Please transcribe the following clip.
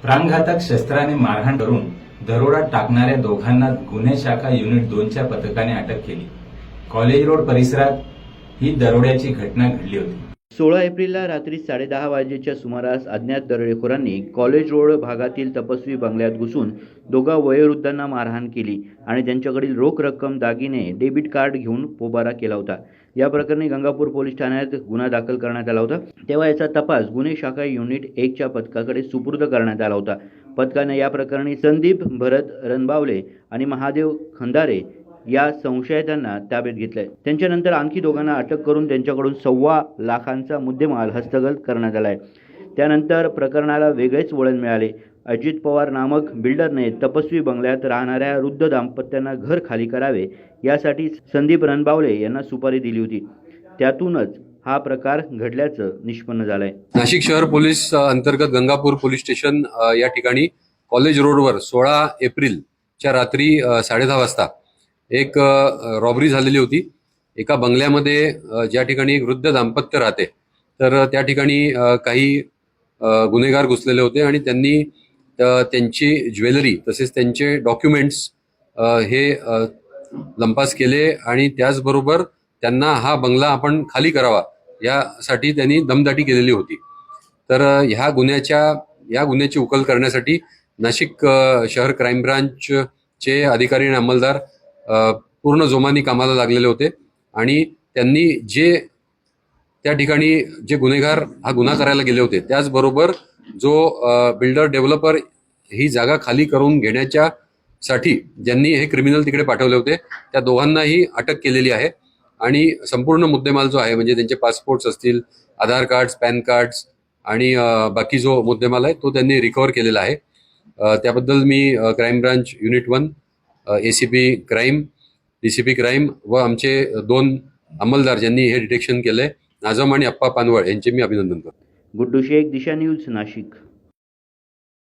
प्राणघातक शस्त्राने मारहाण करून दरोडा टाकणाऱ्या दोघांना गुन्हे शाखा युनिट 2च्या पथकाने अटक केली. कॉलेज रोड परिसरात ही दरोड्याची घटना घडली होती. 16 एप्रिलला रात्री 10:30 वाजेच्या सुमारास अज्ञात दरोडेखोरांनी कॉलेज रोड भागातील तपस्वी बंगल्यात घुसून दोघा वयोवृद्धांना मारहाण केली आणि त्यांच्याकडील रोख रक्कम, दागिने, डेबिट कार्ड घेऊन पोबारा केला होता. या प्रकरणी गंगापूर पोलीस ठाण्यात गुन्हा दाखल करण्यात आला होता. तेव्हा याचा तपास गुन्हे शाखा युनिट 1च्या पथकाकडे सुपूर्द करण्यात आला होता. पथकाने या प्रकरणी संदीप भरत रणबावले आणि महादेव खंदारे या संशयितांना ताब्यात घेतले. त्यांच्यानंतर आणखी दोघांना अटक करून त्यांच्याकडून 1.25 लाखांचा मुद्देमाल हस्तगत करण्यात आला आहे. त्यानंतर प्रकरणाला वेगळेच वळण मिळाले. अजित पवार नामक बिल्डरने तपस्वी बंगल्यात राहणाऱ्या वृद्ध दाम्पत्यांना घर खाली करावे यासाठी संदीप रणबावले यांना सुपारी दिली होती. त्यातूनच हा प्रकार घडल्याचं निष्पन्न झालंय. नाशिक शहर पोलीस अंतर्गत गंगापूर पोलीस स्टेशन या ठिकाणी कॉलेज रोडवर 16 एप्रिलच्या रात्री 10:30 वाजता एक रॉबरी झालेली होती. एका बंगल्यामध्ये ज्या ठिकाणी एक वृद्ध दाम्पत्य राहते, तर त्या ठिकाणी काही गुन्हेगार घुसलेले होते आणि त्यांनी त्यांची ज्वेलरी तसेच त्यांचे डॉक्युमेंट्स हे लंपास केले आणि त्याचबरोबर त्यांना हा बंगला आपण खाली करावा यासाठी त्यांनी दमदाटी केलेली होती. तर या गुन्ह्याची उकल करण्यासाठी नाशिक शहर क्राईम ब्रांचचे अधिकारी आणि अंमलदार पूर्ण जोमाने कामाला लागलेले होते आणि त्यांनी त्या ठिकाणी जे गुन्हेगार हा गुन्हा करायला गेले होते, त्याचबरोबर जो बिल्डर डेव्हलपर ही जागा खाली करून घेण्याच्या साठी ज्यांनी हे क्रिमिनल तिकडे पाठवले होते, त्या दोघांनाही अटक केलेली आहे आणि संपूर्ण मुद्देमाल जो आहे म्हणजे त्यांचे पासपोर्ट्स असतील, आधार कार्ड्स, पॅन कार्ड्स आणि बाकी जो मुद्देमाल आहे तो त्यांनी रिकव्हर केलेला आहे. त्याबद्दल मी crime branch unit 1, ACP crime, DCP crime व आमचे 2 अंमलदार ज्यांनी हे डिटेक्शन केलंय, नाझम आणि अप्पा पानवळ यांचे मी अभिनंदन करतो. गुड्डू शेख, दिशा न्यूज, नाशिक.